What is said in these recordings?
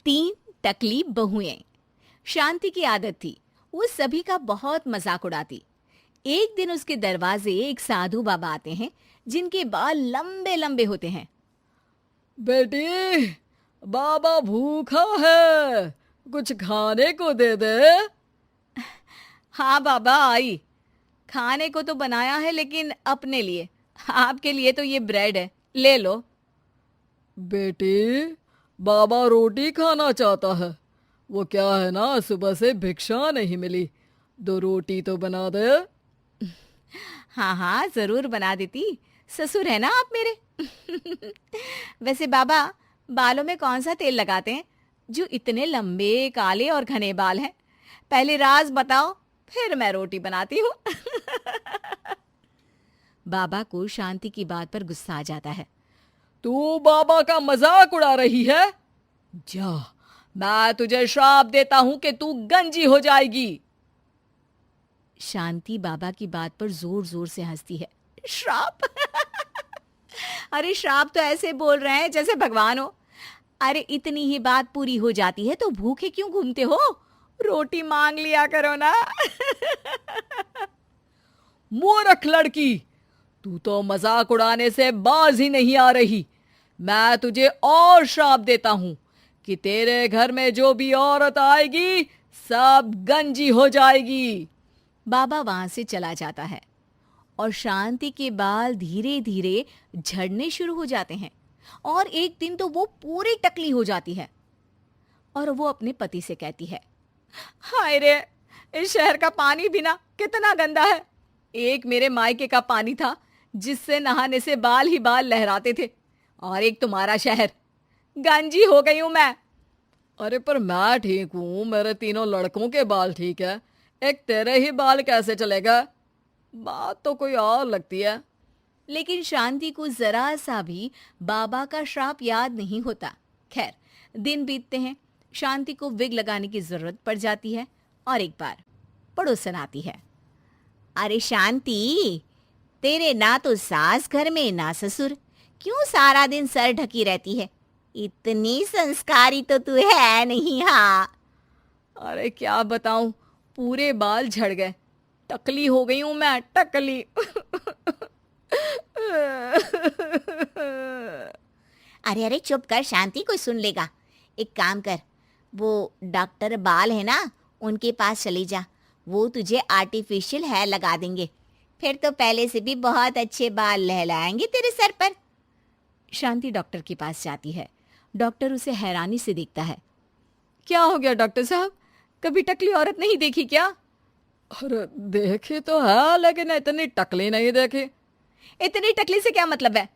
तीन टकली बहुएं। शांति की आदत थी, वो सभी का बहुत मजाक उड़ाती। एक दिन उसके दरवाजे एक साधु बाबा आते हैं, जिनके बाल लंबे लंबे होते हैं। बेटी, बाबा भूखा है, कुछ खाने को दे दे। हाँ बाबा आई, खाने को तो बनाया है लेकिन अपने लिए, आपके लिए तो ये ब्रेड है, ले लो। बेटी, बाबा रोटी खाना चाहता है। वो क्या है ना, सुबह से भिक्षा नहीं मिली, 2 रोटी तो बना दे। हाँ हाँ जरूर बना देती, ससुर है ना आप मेरे। वैसे बाबा, बालों में कौन सा तेल लगाते हैं जो इतने लंबे काले और घने बाल हैं? पहले राज बताओ, फिर मैं रोटी बनाती हूँ। बाबा को शांति की बात पर गुस्सा आ जाता है। तू बाबा का मजाक उड़ा रही है? जा, मैं तुझे श्राप देता हूं कि तू गंजी हो जाएगी। शांति बाबा की बात पर जोर जोर से हंसती है। श्राप? अरे श्राप तो ऐसे बोल रहे हैं जैसे भगवान हो। अरे इतनी ही बात पूरी हो जाती है तो भूखे क्यों घूमते हो? रोटी मांग लिया करो ना। मूर्ख लड़की, तू तो मजाक उड़ाने से बाज ही नहीं आ रही। मैं तुझे और श्राप देता हूं कि तेरे घर में जो भी औरत आएगी सब गंजी हो जाएगी। बाबा वहां से चला जाता है और शांति के बाल धीरे धीरे झड़ने शुरू हो जाते हैं और एक दिन तो वो पूरी टकली हो जाती है और वो अपने पति से कहती है, हाय रे, इस शहर का पानी भी ना कितना गंदा है। एक मेरे मायके का पानी था जिससे नहाने से बाल ही बाल लहराते थे, और एक तुम्हारा शहर। गंजी हो गई हूं मैं। अरे पर मैं ठीक हूं, मेरे 3 लड़कों के बाल ठीक है, एक तेरे ही बाल कैसे चलेगा? बात तो कोई और लगती है। लेकिन शांति को जरा सा भी बाबा का श्राप याद नहीं होता। खैर, दिन बीतते हैं, शांति को विग लगाने की जरूरत पड़ जाती है और एक बार पड़ोसन आती है। अरे शांति, तेरे ना तो सास घर में ना ससुर, क्यों सारा दिन सर ढकी रहती है? इतनी संस्कारी तो तू है नहीं। हाँ। अरे क्या बताऊं, पूरे बाल झड़ गए, टकली हो गई हूं मैं, टकली। अरे अरे चुप कर शांति, कोई सुन लेगा। एक काम कर, वो डॉक्टर बाल है ना, उनके पास चली जा, वो तुझे आर्टिफिशियल हेयर लगा देंगे, फिर तो पहले से भी बहुत अच्छे बाल लहलाएंगे तेरे सर पर। शांति डॉक्टर के पास जाती है। डॉक्टर उसे हैरानी से देखता है। क्या हो गया डॉक्टर साहब, कभी टकली औरत नहीं देखी क्या? अरे देखी तो है, लेकिन इतनी टकली नहीं देखी। इतनी टकली से क्या मतलब है?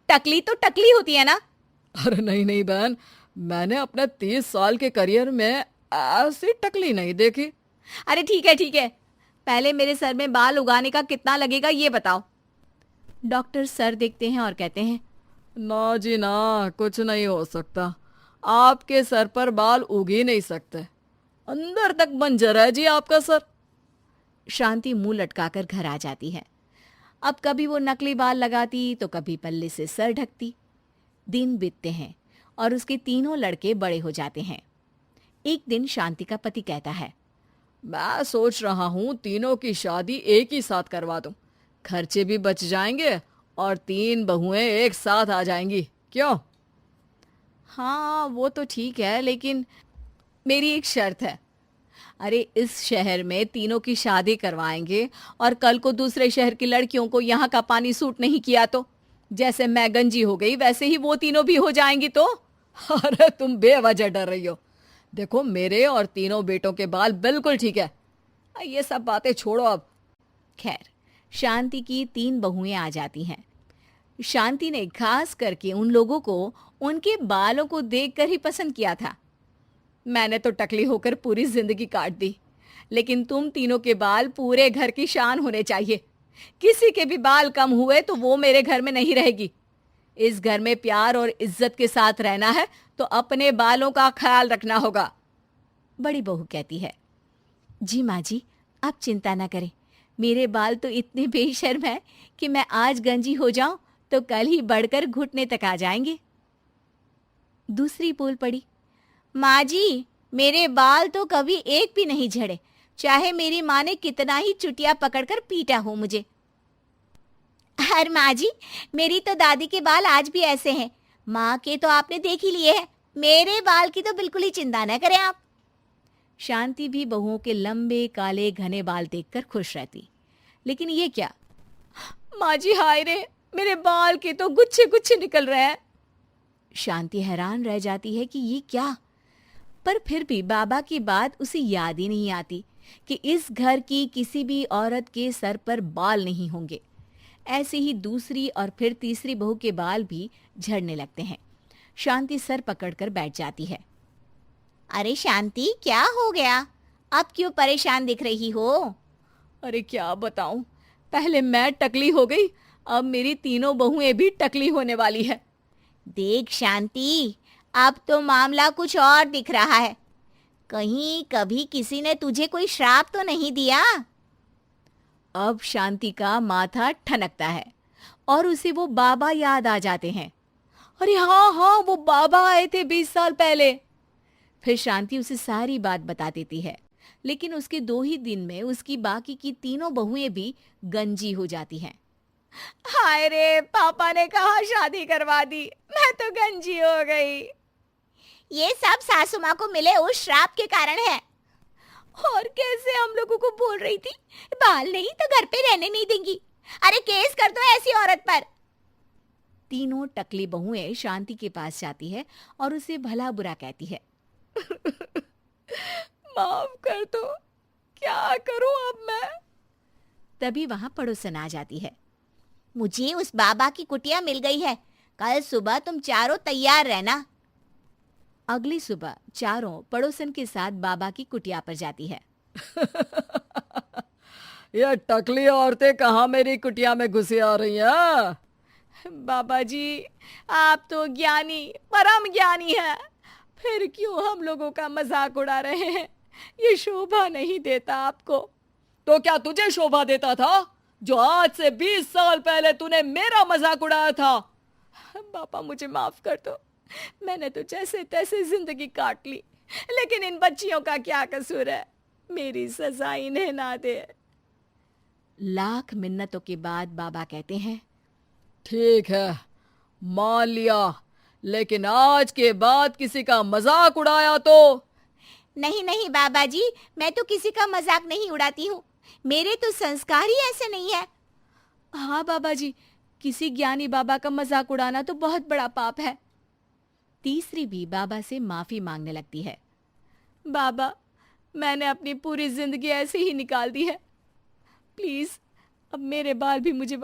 टकली तो टकली होती है ना। अरे नहीं नहीं बहन, मैंने अपने 30 साल के करियर में ऐसी टकली नहीं देखी। अरे ठीक है ठीक है, पहले मेरे सर में बाल उगाने का कितना लगेगा ये बताओ। डॉक्टर सर देखते हैं और कहते हैं, ना जी ना, कुछ नहीं हो सकता, आपके सर पर बाल उग ही नहीं सकते, अंदर तक बंजर है जी आपका सर। शांति मुंह लटकाकर घर आ जाती है। अब कभी वो नकली बाल लगाती तो कभी पल्ले से सर ढकती। दिन बीतते हैं और उसके तीनों लड़के बड़े हो जाते हैं। एक दिन शांति का पति कहता है, मैं सोच रहा हूँ तीनों की शादी एक ही साथ करवा दूं, खर्चे भी बच जाएंगे और 3 बहुएं एक साथ आ जाएंगी, क्यों? हाँ वो तो ठीक है, लेकिन मेरी एक शर्त है। अरे इस शहर में तीनों की शादी करवाएंगे और कल को दूसरे शहर की लड़कियों को यहाँ का पानी सूट नहीं किया तो जैसे मैं गंजी हो गई वैसे ही वो तीनों भी हो जाएंगी तो। अरे तुम बेवजह डर रही हो, देखो मेरे और तीनों बेटों के बाल बिल्कुल ठीक है, ये सब बातें छोड़ो अब। खैर, शांति की 3 बहुएं आ जाती हैं। शांति ने खास करके उन लोगों को उनके बालों को देखकर ही पसंद किया था। मैंने तो टकली होकर पूरी जिंदगी काट दी, लेकिन तुम तीनों के बाल पूरे घर की शान होने चाहिए। किसी के भी बाल कम हुए तो वो मेरे घर में नहीं रहेगी। इस घर में प्यार और इज्जत के साथ रहना है तो अपने बालों का ख्याल रखना होगा। बड़ी बहू कहती है, जी माँ जी, आप चिंता ना करें, मेरे बाल तो इतने बेशर्म हैं कि मैं आज गंजी हो जाऊं तो कल ही बढ़कर घुटने तक आ जाएंगे। दूसरी बोल पड़ी, माँ जी, मेरे बाल तो कभी एक भी नहीं झड़े, चाहे मेरी माँ ने कितना ही चुटिया पकड़कर पीटा हो मुझे। अरे माँ जी, मेरी तो दादी के बाल आज भी ऐसे हैं। माँ के तो आपने देख ही लिए हैं, मेरे बाल की तो बिल्कुल ही चिंता न करें आप। शांति भी बहुओं के लंबे काले घने बाल देखकर खुश रहती। लेकिन ये क्या, माँ जी हाय रे, मेरे बाल के तो गुच्छे गुच्छे निकल रहे हैं। शांति हैरान रह जाती है कि ये क्या, पर फिर भी बाबा की बात उसे याद ही नहीं आती कि इस घर की किसी भी औरत के सर पर बाल नहीं होंगे। ऐसे ही दूसरी और फिर तीसरी बहू के बाल भी झड़ने लगते हैं। शांति सर पकड़कर बैठ जाती है। अरे शांति, क्या हो गया? अब क्यों परेशान दिख रही हो? अरे क्या बताऊं, पहले मैं टकली हो गई, अब मेरी तीनों बहुएं भी टकली होने वाली है। देख शांति, अब तो मामला कुछ और दिख रहा है। कहीं कभी किसी ने तुझे कोई श्राप तो नहीं दिया? अब शांति का माथा ठनकता है और उसे वो बाबा याद आ जाते हैं। अरे हाँ हाँ, वो बाबा आए थे 20 साल पहले। फिर शांति उसे सारी बात बता देती है, लेकिन उसके 2 ही दिन में उसकी बाकी की तीनों बहुएं भी गंजी हो जाती हैं। हाय रे, पापा ने कहा शादी करवा दी, मैं तो गंजी हो गई। ये सब सासू माँ को मिले उस श्राप के कारण है। और कैसे हम लोगों को बोल रही थी बाल नहीं तो घर पे रहने नहीं देंगी। अरे केस कर दो ऐसी औरत पर। तीनों टकली बहुएं शांति के पास जाती है और उसे भला बुरा कहती है। माफ कर दो, क्या करूं अब मैं? तभी वहां पड़ोसन आ जाती है। मुझे उस बाबा की कुटिया मिल गई है, कल सुबह तुम चारों तैयार रहना। अगली सुबह चारों पड़ोसन के साथ बाबा की कुटिया पर जाती है। ये टकली औरतें कहाँ मेरी कुटिया में घुसी आ रही हैं? बाबा जी, आप तो ज्ञानी, परम ज्ञानी हैं, फिर क्यों हम लोगों का मजाक उड़ा रहे हैं? ये शोभा नहीं देता आपको। तो क्या तुझे शोभा देता था, जो आज से 20 साल पहले तूने मेरा मजाक उड़ाया था? पापा मुझे माफ कर दो, मैंने तो जैसे तैसे जिंदगी काट ली, लेकिन इन बच्चियों का क्या कसूर है? मेरी सजा इन्हें ना दे। लाख मिन्नतों के बाद बाबा कहते हैं, ठीक है, मान लिया, लेकिन आज के बाद किसी का मजाक उड़ाया तो? नहीं नहीं बाबा जी, मैं तो किसी का मजाक नहीं उड़ाती हूँ, मेरे तो संस्कार ही ऐसे नहीं है। हाँ बाबा जी, किसी ज्ञानी बाबा का मजाक उड़ाना तो बहुत बड़ा पाप है। तीसरी भी बाबा से माफी मांगने लगती है। बाबा, मैंने अपनी पूरी जिंदगी ऐसे ही निकाल दी है, प्लीज अब मेरे बाल भी मुझे